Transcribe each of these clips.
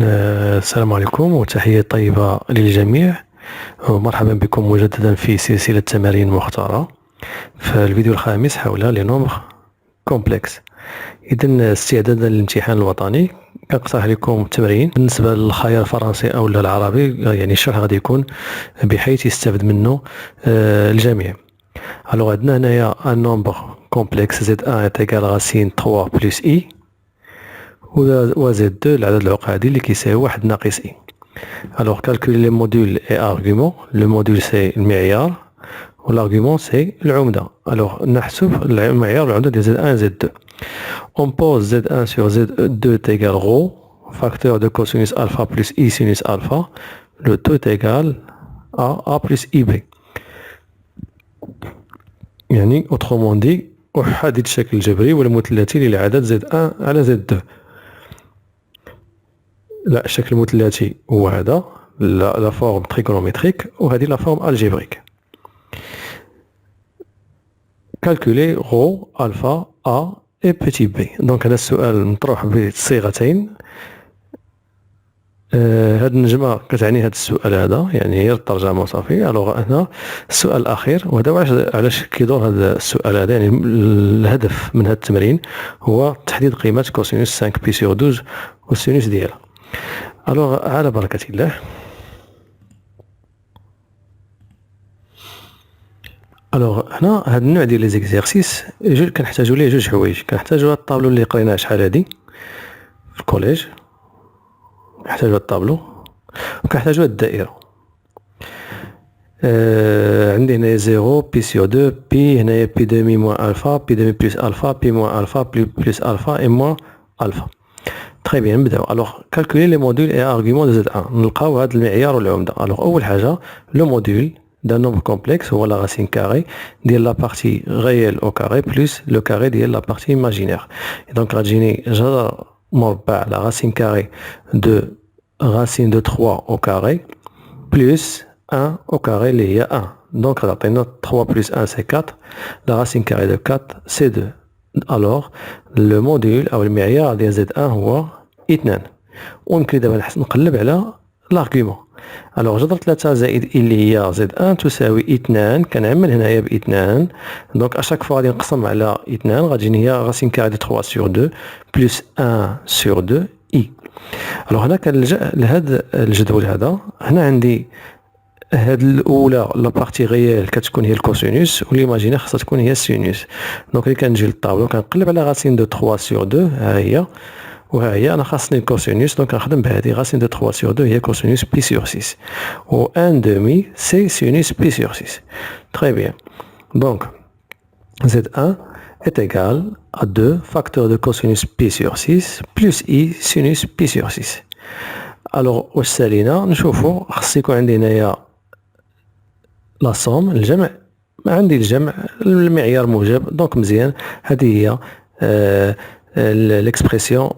السلام عليكم وتحية طيبة للجميع، ومرحبا بكم مجددا في سلسلة تمارين مختارة في الفيديو الخامس حول لي نومبر كومبلكس. إذن استعدادا للامتحان الوطني كنقترح لكم تمرين بالنسبة للخيار الفرنسي أو العربي، يعني الشرح غادي يكون بحيث يستفد منه الجميع. الوغ عندنا هنايا ان نومبر كومبلكس زد ان تيكال غاسين 3 بلس اي و زد 2 العدد العقدي اللي كيساوي 1 ناقص اي. الوغ كالكولي لي موديل اي ارغيومون، لو موديل سي المعيار والارغيومون سي العمدة. الوغ نحسب المعيار والعمدة ديال زد 1 زد 2. On pose Z1 sur Z2 est égal ρ, facteur de cosinus alpha plus I sinus alpha, le tout est égal à A plus IB. يعني autrement dit أحدد الشكل الجبري والمثلثي للعدد Z1 على Z2. لا، الشكل المثلثي هو هذا، لا فورم تريغونومتريك، وهذه لا فورم الجبريك. calculer ρ alpha A et petit b. دونك هذا السؤال مطروح بصيغتين. هاد النجمة كتعني هاد السؤال هذا، يعني هي الترجمة وصافي. الوغ هنا السؤال الأخير، وهذا علاش كيدور هذا السؤال هذا، يعني الهدف من هاد التمرين هو تحديد قيمة كوسينوس 5 بي سور 12 والسينوس ديالها. الوغ على بركة الله. الوغ هنا هاد النوع ديال لي زيكزارسيس كنحتاجو ليه جوج حوايج. كنحتاجو هاد الطابلو اللي قريناه شحال هادي في الكوليج، كنحتاجو هاد الطابلو، وكنحتاجو هاد الدائرة. عندي هنايا 0 بي سور 2 بي، هنايا بي دومي موان الفا، بي دومي بلس الفا، بي موان الفا بلس الفا اي موان الفا. تري بيان، نبداو. الوغ كالكولي لي موديل اي ارغيومون دو زد 1. نلقاو هاد المعيار والعمدة. الوغ أول حاجة لو موديل d'un nombre complexe هو la racine carrée ديال la partie réelle au carré plus le carré ديال la partie imaginaire. Et donc غتجيني جذر مربع la racine carrée de racine de 3 au carré plus 1 au carré اللي هي 1. donc غتعطينا 3 plus 1 c'est 4, la racine carrée de 4 c'est 2. alors le module أو المعيار ديال زد 1 هو 2. ويمكن دابا نقلب على l'argument. الوغ جذر 3 زائد اللي هي زد 1 تساوي 2. كنعمل هنايا ب 2. دونك اشاك فوا غادي نقسم على 2 غتجيني هي راسين كاري دو 3 سور 2 بلس 1 سور 2 اي. الوغ هنا كنلجا لهاد الجدول هذا. هنا عندي هاد الاولى لا بارتي غيال كتكون هي الكوسينوس، وليماجينير خاصها تكون هي السينوس. دونك ملي كنجي للطابلو كنقلب على راسين دو 3 سور 2، ها هي، وها هي انا خاصني الكوسينوس. دونك نخدم بهذه راسين دو 3 سور 2 هي كوسينوس بي سور 6، و 1 دومي سي سينوس بي سور 6. تري بيان. دونك Z1 est égal à 2 facteurs de cosinus pi sur 6 plus i sinus pi sur 6. alors واش سالينا نشوفو خص يكون عندي هنايا لا صوم الجمع، ما عندي الجمع المعيار موجب. دونك مزيان، هذه هي ليكسبرسيون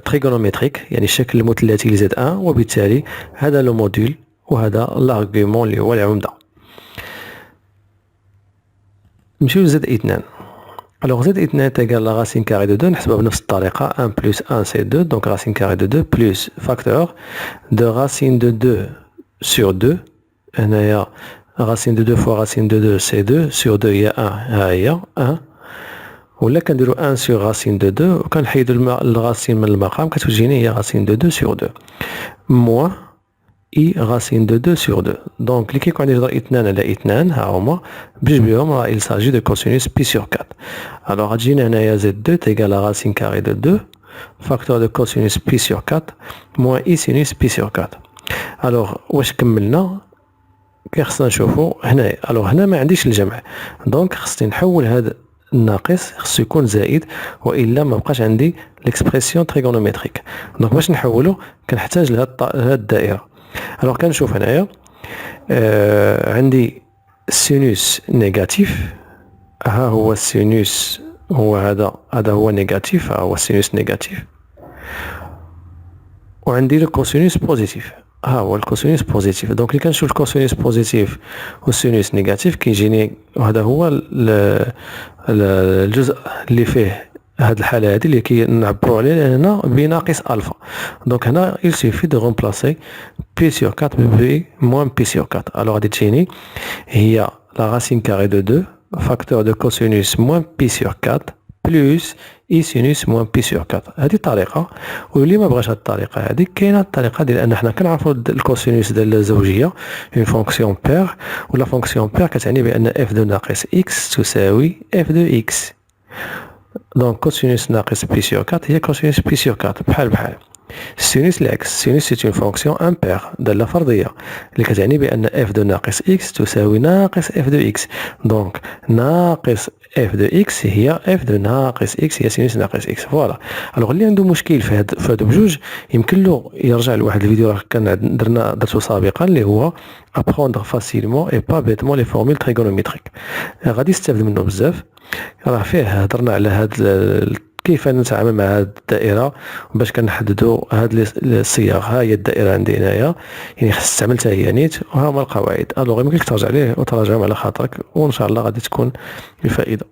تريغونومتريك، يعني الشكل المثلثي لزد 1، وبالتالي هذا لو موديل وهذا لارغيومون اللي هو العمدة. نمشيو لزد 2. الوغ زد 2 تيغال لا راسين كاري دو 2، نحسبها بنفس الطريقة. 1 بلس 1 سي 2، دونك راسين كاري دو 2 بلس فاكتور دو راسين دو 2 سور 2. هنايا راسين دو 2 فوا راسين دو 2 سي 2 سور 2 هي 1، ها هي 1. ولا كنديرو 1 سور راسين دو 2 وكنحيدو الراسين من المقام، كتوجيني هي راسين دو 2 سور 2 موان اي راسين دو 2 سور 2. دونك اللي كيكون عندي جذر 2 على 2 ها هما بجوجهم راه il s'agit de cosinus pi sur 4. alors غتجينا هنايا زد 2 تيغال راسين كاري دو 2 فاكتور دو cosinus pi sur 4 موان اي سينوس pi sur 4. alors واش كملنا؟ خصنا نشوفو هنايا. الوغ هنا ما عنديش الجمع، دونك خصني نحول هذا الناقص خصو يكون زائد، والا ما بقاش عندي ليكسبرسيون تريغونومتريك. دونك باش نحولو كنحتاج لهاد الدائره. الوغ كنشوف هنايا عندي سينوس نيجاتيف، ها هو السينوس، هو هذا هو نيجاتيف، ها هو السينوس نيجاتيف، وعندي لو كوسينوس بوزيتيف، ها هو الكوسينوس بوزيتيف. دونك اللي كنشوف الكوسينوس بوزيتيف والسينوس نيجاتيف كيجيني، وهذا هو الجزء اللي فيه هاد الحالة هادي اللي كنعبرو عليها هنا بناقص ألفا. دونك هنا il suffit de remplacer بي سور 4 بي موان بي سور 4. ألوغ غادي تجيني هي لا racine carrée de 2 facteur de cosinus moins pi sur 4 plus i sinus moins pi sur 4. هذه الطريقة. واللي ما بغاش هذه الطريقة هذه كاينة الطريقة ديال أن حنا كنعرفوا الكوسينوس ديال الزوجية اون فونكسيون بير، ولا فونكسيون بير كتعني بأن اف دو ناقص اكس تساوي اف دو اكس. دونك كوسينوس ناقص بي سور 4 هي كوسينوس بي سور 4 بحال. السينوس العكس، السينوس سي اون فونكسيون امبير دالة فرضية اللي كتعني بأن اف دو ناقص اكس تساوي ناقص اف دو اكس. دونك ناقص اف دو اكس هي اف دو ناقص اكس هي سينوس ناقص اكس. فوالا. الوغ اللي عنده مشكل في هادو بجوج يمكن له يرجع لواحد الفيديو راه كان درتو سابقا اللي هو ابروندر فاسيلمون اي با بيتمون لي فورمول تريغونوميتريك. غادي يستافد منه بزاف. راه فيه هضرنا على هاد كيف نتعامل مع هاد الدائرة باش كنحددو هاد الصيغ. ها هي الدائرة عندي هنايا، يعني خص تستعمل حتى هي نيت، وها هما القواعد. الوغ يمكنك ترجع ليه وتراجعهم على خاطرك، وان شاء الله غادي تكون بفائدة.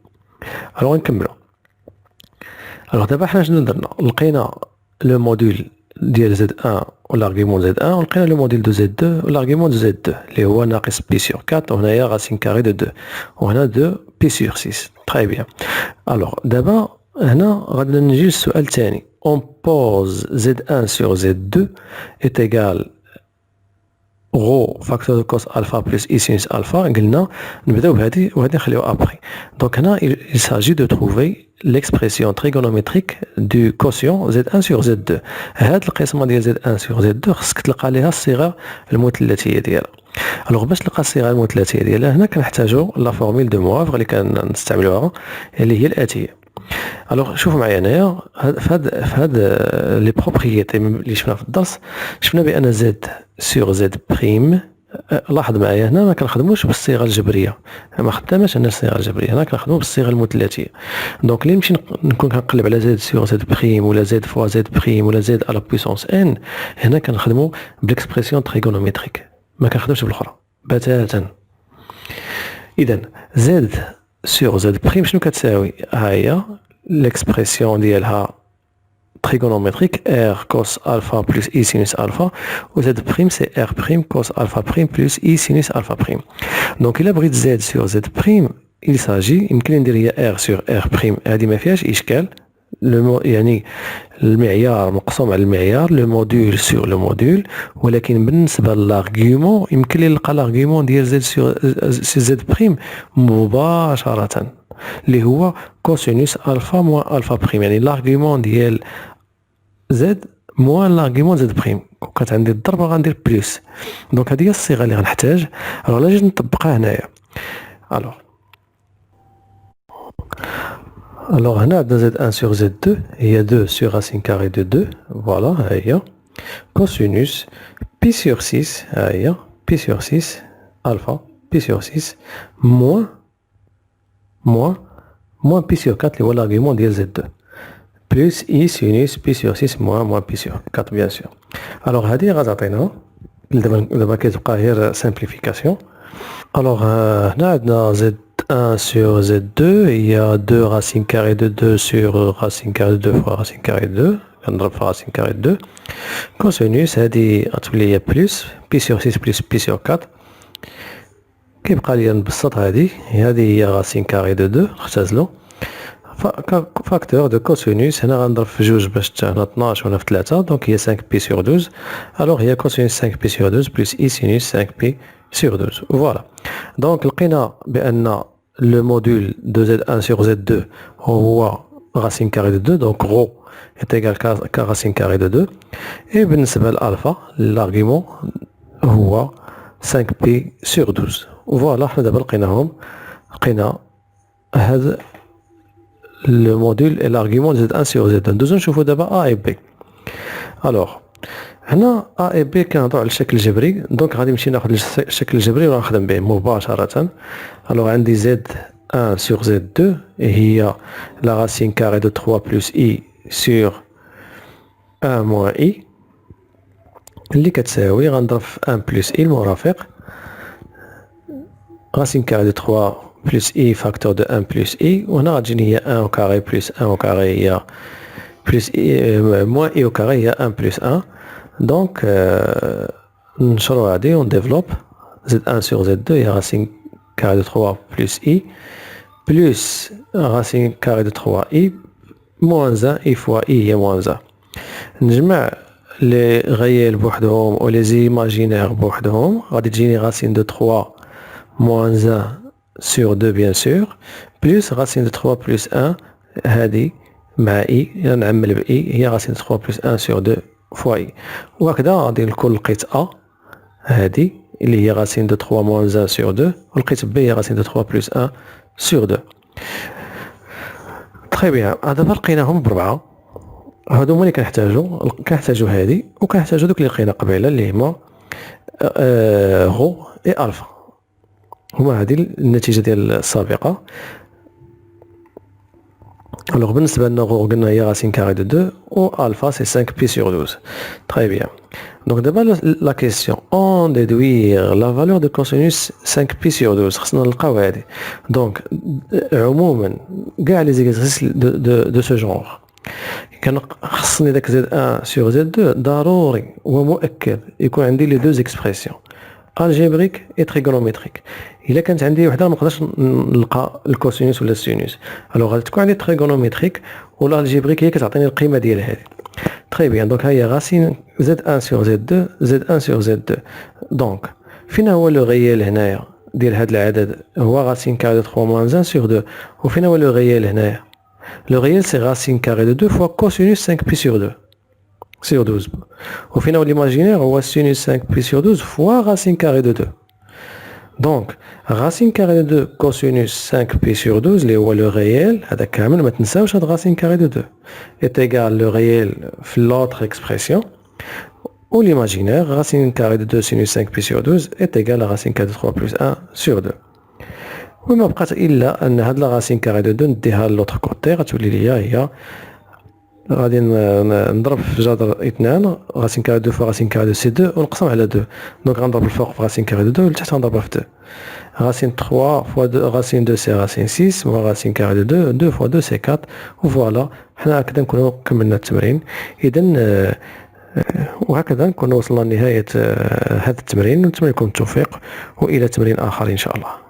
الوغ نكملو. الوغ دابا حنا شنو درنا؟ لقينا لو موديل ديال زد 1 والارغيمون زد 1، ولقينا لو موديل دو زد 2 والارغيمون دو زد 2 اللي هو ناقص بي سور 4، وهنايا راسين كاري دو 2، وهنا 2 بي سور 6. تري بيان. الوغ دابا هنا غادي نجي للسؤال الثاني. on pose z1 sur z2 est égal rho facteur de cos alpha plus i sinus alpha. قلنا نبداو بهذه وهذه نخليوها ابري. دونك هنا il s'agit de trouver l'expression trigonométrique du quotient z1 sur z2. هاد القسمه ديال z1 sur z2 خصك تلقى ليها الصيغه المثلثيه ديالها. الوغ باش تلقى الصيغه المثلثيه ديالها هنا كنحتاجو لا فورمول دو موافغ اللي كنستعملوها اللي هي الاتيه. الوغ شوفوا معايا هنايا فهاد لي بروبريتي اللي شفنا في الدرس، شفنا بان زد سور زد بريم. لاحظ معايا هنا ما كنخدموش بالصيغه الجبريه، ما خداماش انا الصيغه الجبريه، هنا كنخدمو بالصيغه المثلثيه. دونك اللي نمشي نكون كنقلب على زد سور زد بريم ولا زد فوا زد بريم ولا زد على بويسونس ان، هنا كنخدمو بالاكسبرسيون تريغونوميتريك، ما كنخدمش بالاخرى بتاتا. اذا زد سور زد بريم شنو كتساوي؟ ها هي l'expression ديالها trigonométrique r cos alpha plus i sinus alpha, و z prime c'est r prime cos alpha prime plus i sinus alpha prime. donc إلا بغيت z sur z prime il s'agit يمكن ندير هي r sur r prime، هذه ما فيهاش إشكال. يعني المعيار مقسوم على المعيار، لو موديل سور لو موديل. ولكن بالنسبه للارغيومون يمكن لي نلقى الارغيومون ديال زد سور زد بريم مباشره اللي هو كوسينوس الفا موان الفا بريم، يعني لارغيومون ديال زد موان لارغيومون زد بريم. كانت عندي الضربه غندير بلس. دونك هذه هي الصيغه اللي غنحتاج. الوغ لا جيت نطبقها هنايا. Alors هنا عندنا Z1 sur Z2 هي 2 sur racine carrée de 2. فوالا ها هي cosinus pi sur 6 ها هي pi sur 6 alpha pi sur 6 moins pi sur 4 اللي هو l'argument ديال Z2 plus i sinus pi sur 6 moins pi sur 4 bien sûr. alors هذه غتعطينا دابا كتبقى غير simplification. alors هنا عندنا Z1 sur Z2 il y a 2 racine carrée de 2 sur racine carrée de 2 fois racine carrée de 2 كنضرب في racine carrée de 2 cosinus هذه غتولي هي بلس pi sur 6 plus pi sur 4. كيبقى لي نبسط هذه هي racine carrée de 2 نختزلو فاكتور دو كوسينوس. هنا غنضرب في جوج باش هنا 12 وهنا في 3 دونك هي 5 بي سور 12. الوغ هي كوسينوس 5 بي سور 12 بلس اي سينوس 5 بي سور 12. فوالا دونك لقينا بان لو موديل دو زد 1 سور زد 2 هو راسين كاري دو 2 دونك غو est égal كا راسين كاري دو 2. اي بالنسبه للالفا لارغيمون هو 5 بي سور 12. فوالا حنا دابا لقينا هذا le module et l'argument de Z1 sur Z2. دوزو نشوفو دابا A et B. alors هنا A et B كنهضرو على الشكل الجبري دونك غادي نمشي ناخذ الشكل الجبري ونخدم به مباشرة. alors عندي Z1 sur Z2 هي la racine carrée de 3 plus I sur 1 moins I اللي كتساوي غنضرب في 1 plus I المرافق racine carrée de 3 plus I facteur de 1 plus I. وهنا غتجيني هي 1 au carré plus 1 au carré هي plus I moins I au carré هي 1 plus 1. Donc نشرو هادي on développe Z1 sur Z2 هي racine carré de 3 plus I plus racine carré de 3I moins 1 I fois I هي moins 1. نجمع les réels بوحدهم ou les imaginaires بوحدهم غادي تجيني racine de 3 moins 1 sur 2 bien sûr plus racine de 3 plus 1 هذه مع I نعمل ب I هي racine de 3 plus 1 sur 2 fois I. وهكذا غادي الكل لقيت A هذه اللي هي racine de 3 moins 1 sur 2 ولقيت B هي racine de 3 plus 1 sur 2. très bien. دابا لقيناهم بربعة. هادو هما اللي كنحتاجو هادي وكنحتاجو دوك اللي لقينا قبيله اللي هما غو اي الفا. هما هادي النتيجه ديال السابقه. Alors بالنسبه لنا غو قلنا هي racine carrée de 2 و alpha c'est 5 pi sur 12. Très bien. Donc d'abord la question on déduire la valeur de cosinus 5 pi sur 12 خصنا نلقاو هادي. Donc عموما كاع لي زيكزيرسيس de ce genre كان خصني داك Z1 sur Z2 ضروري ومؤكد يكون عندي لي دوز اكسبريسيون الجبريك اي تريغونومتريك. الا كانت عندي وحده ما نقدرش نلقى الكوسينوس ولا السينوس الوغ غادي تكون عندي تريغونومتريك ولا الجبريك هي كتعطيني القيمه ديال هذه. تري بيان. دونك ها هي راسين Z1 sur Z2 Z1 sur Z2. دونك فين هو لو ريال هنايا ديال هذا العدد هو racine carrée de 3 moins 1 sur 2 وفين هو لو ريال هنايا le réel c'est racine carrée de 2 fois cosinus 5 pi sur 2 sur 12. Au final l'imaginaire on voit sinus 5 pi sur 12 fois racine carrée de 2. Donc racine carrée de 2 cosinus 5 pi sur 12 اللي هو le réel هذا كامل ما تنساوش هاد racine carrée de 2 est égal le réel في l'autre expression ou l'imaginaire racine carrée de 2 sinus 5 pi sur 12 est égal à racine carrée de 3 plus 1 sur 2. وما بقات الا ان هاد لا راسين كاري دو 2 نديها لوطر كوتي غتولي ليا هي غادي نضرب في جذر 2 راسين كاري دو فوا راسين كاري دو سي 2 ونقسم على 2. دونك غنضرب الفوق في راسين كاري دو 2 والتحت غنضربها في 2. راسين 3 فوا 2 راسين 2 سي راسين 6 و راسين كاري دو 2 2 فوا 2 سي 4 وفوالا. حنا هكذا نكونوا كملنا التمرين. اذا وهكذا نكونوا وصلنا لنهايه هذا التمرين. نتمنى لكم التوفيق والى تمرين اخر ان شاء الله.